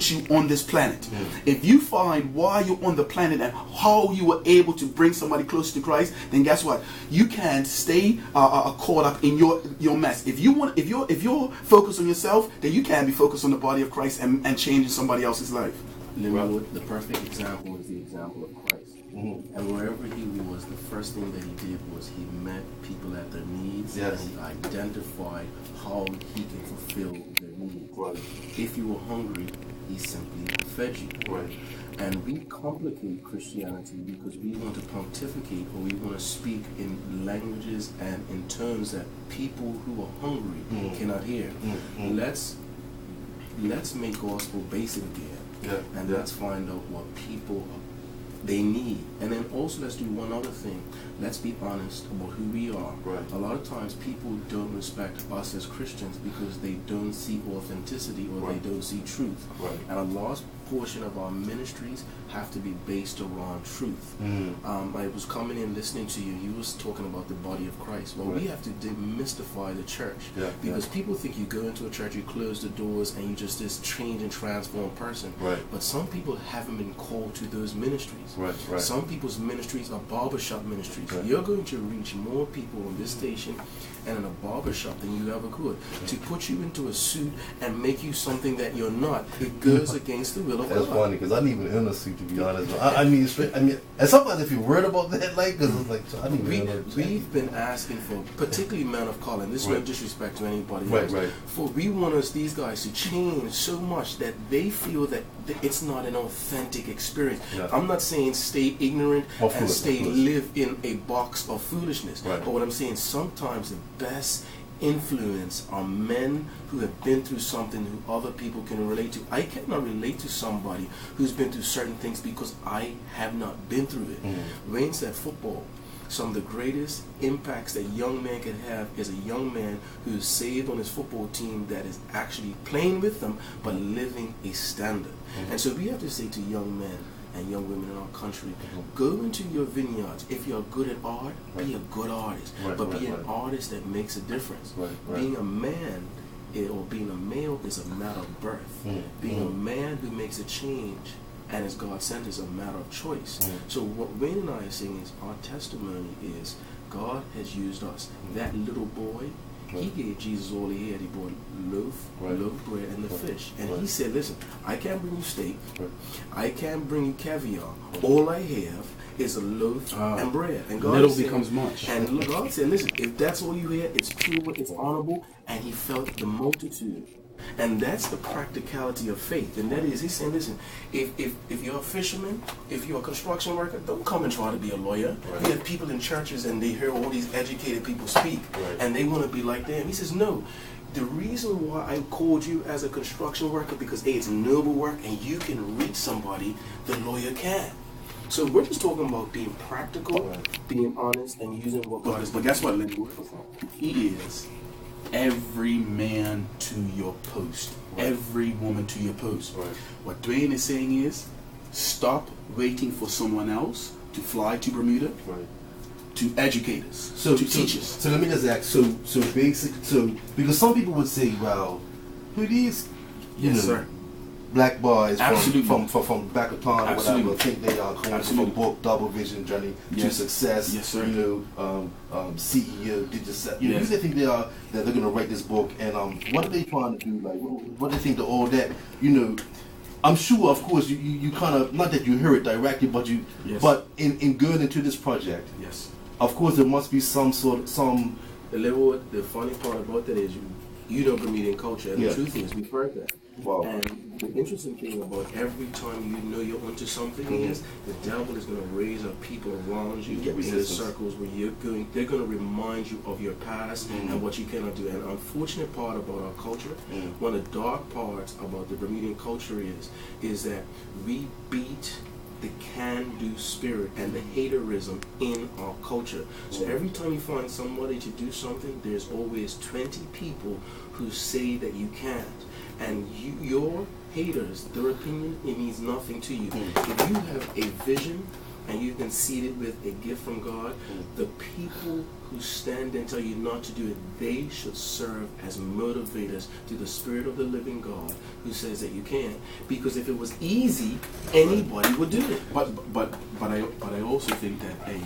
put you on this planet. If you find why you're on the planet and how you were able to bring somebody closer to Christ, then guess what? You can stay caught up in your mess. If you're focused on yourself, then you can be focused on the body of Christ and changing somebody else's life. Linwood, the perfect example is the example of Christ. And wherever he was, the first thing that he did was he met people at their needs, and he identified how he can fulfill their needs. If you were hungry, he simply fed you. And we complicate Christianity because we want to pontificate, or we want to speak in languages and in terms that people who are hungry cannot hear. Let's make gospel basic again, and let's find out what people they need. And then also let's do one other thing. Let's be honest about who we are. A lot of times people don't respect us as Christians because they don't see authenticity, or they don't see truth. And a large portion of our ministries have to be based around truth. I was coming in listening to you. You was talking about the body of Christ. Well, we have to demystify the church, because people think you go into a church, you close the doors, and you just this change and transform person. But some people haven't been called to those ministries. Some people's ministries are barbershop ministries. You're going to reach more people on this station and in a barbershop than you ever could. To put you into a suit and make you something that you're not, it goes against the will of God. That's funny, because I didn't even in a suit, to be honest. I mean, and sometimes if you're worried about that, like, because it's like, so I didn't even we've been asking for, particularly men of color, and this is no disrespect to anybody else, for we want these guys to change so much that they feel that it's not an authentic experience. I'm not saying stay ignorant and live in a box of foolishness, but what I'm saying, sometimes the best influence are men who have been through something who other people can relate to. I cannot relate to somebody who's been through certain things because I have not been through it. Wayne said football, some of the greatest impacts that young man can have is a young man who is saved on his football team that is actually playing with them but living a standard. And so we have to say to young men and young women in our country, go into your vineyards. If you're good at art, be a good artist, but be an artist that makes a difference. Being a man or being a male is a matter of birth. Being a man who makes a change and is God sent is a matter of choice. So what Wayne and I are saying is our testimony is God has used us. That little boy, he gave Jesus all he had. He brought loaf of bread and the fish. And he said, listen, I can't bring you steak. I can't bring you caviar. All I have is a loaf and bread. And God little becomes much. And God said, listen, if that's all you had, it's pure, it's honorable. And he felt the multitude. And that's the practicality of faith. And that is, he's saying, listen, if you're a fisherman, if you're a construction worker, don't come and try to be a lawyer. We have people in churches and they hear all these educated people speak and they want to be like them. He says, no. The reason why I called you as a construction worker, because A, it's noble work and you can reach somebody the lawyer can. So we're just talking about being practical, being honest, and using what God is. But guess what, Linwood? He is every man to your post, every woman to your post. What Dwayne is saying is, stop waiting for someone else to fly to Bermuda to educate us, to teach us. So let me just ask. So because some people would say, well, who these, sir, black boys from back of time or whatever, think they are going from a book, Double Vision Journey to Success, CEO, Digital, who they think they are, that they're going to write this book, and what are they trying to do, like, what do they think that all that, I'm sure, of course, you kind of, not that you hear it directly, but but in going into this project, of course there must be some the funny part about that is you don't believe in culture, and the truth is we've heard that. And the interesting thing about every time you know you're onto something is the devil is going to raise up people around you in the circles where they're going to remind you of your past and what you cannot do. And the unfortunate part about our culture, one of the dark parts about the Bermudian culture is that we beat the can-do spirit and the haterism in our culture. So every time you find somebody to do something, there's always 20 people who say that you can't. And your haters, their opinion, it means nothing to you. If you have a vision and you've been seeded with a gift from God, the people who stand and tell you not to do it, they should serve as motivators to the Spirit of the living God who says that you can. Because if it was easy, anybody would do it. But I also think that a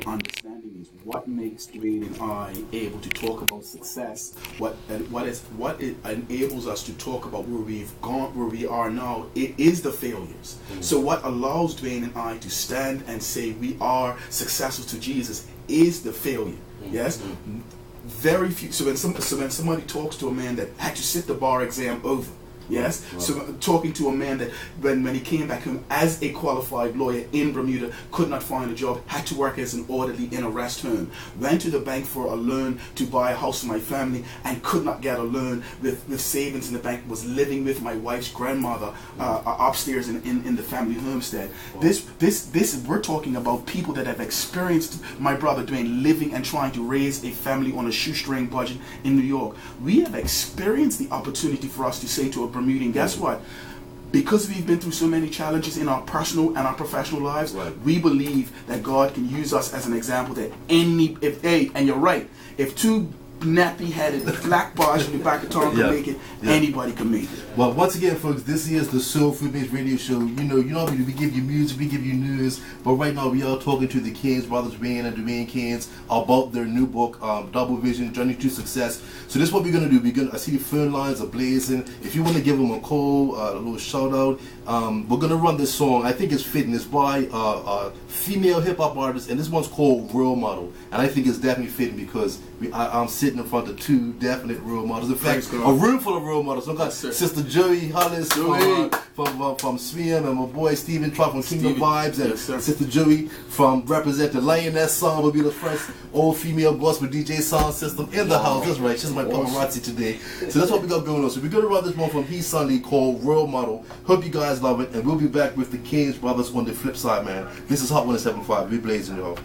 understanding is what makes Dwayne and I able to talk about success. What it enables us to talk about where we've gone, where we are now. It is the failures. So what allows Dwayne and I to stand and say we are successful to Jesus is the failure. Yes. Very few. So when somebody talks to a man that had to sit the bar exam over. Yes. So talking to a man that when he came back home as a qualified lawyer in Bermuda, could not find a job, had to work as an orderly in a rest home, went to the bank for a loan to buy a house for my family and could not get a loan with savings in the bank, was living with my wife's grandmother upstairs in the family homestead. This we're talking about people that have experienced my brother Dwayne living and trying to raise a family on a shoestring budget in New York. We have experienced the opportunity for us to say to a Bermudian, guess what? Because we've been through so many challenges in our personal and our professional lives, we believe that God can use us as an example that and you're right, if two nappy-headed black bars in the back of town can make it, anybody can make it. Well, once again, folks, this is the Soul Food Based Radio Show. You know, we give you music, we give you news, but right now we are talking to the Caines brothers, Dwayne and Dwayne Caines, about their new book, Double Vision, Journey to Success. So this is what we're gonna do. I see the phone lines are blazing. If you want to give them a call, a little shout out, we're gonna run this song. I think it's fitting. It's by a female hip hop artist, and this one's called Role Model, and I think it's definitely fitting because I'm sitting in front of two definite role models. In fact, a room full of role models. So I've got Sister Joey Hollis from Sweden, and my boy Stephen Trump from Kingdom Vibes, and Sister Joey from representing Lioness Song will be the first all-female gospel DJ sound system in the house. That's right, she's my paparazzi today. So that's what we got going on. So we're going to run this one from Heath Sunday called Role Model. Hope you guys love it, and we'll be back with the Caines brothers on the flip side, man. This is Hot 107.5. We blazing, y'all.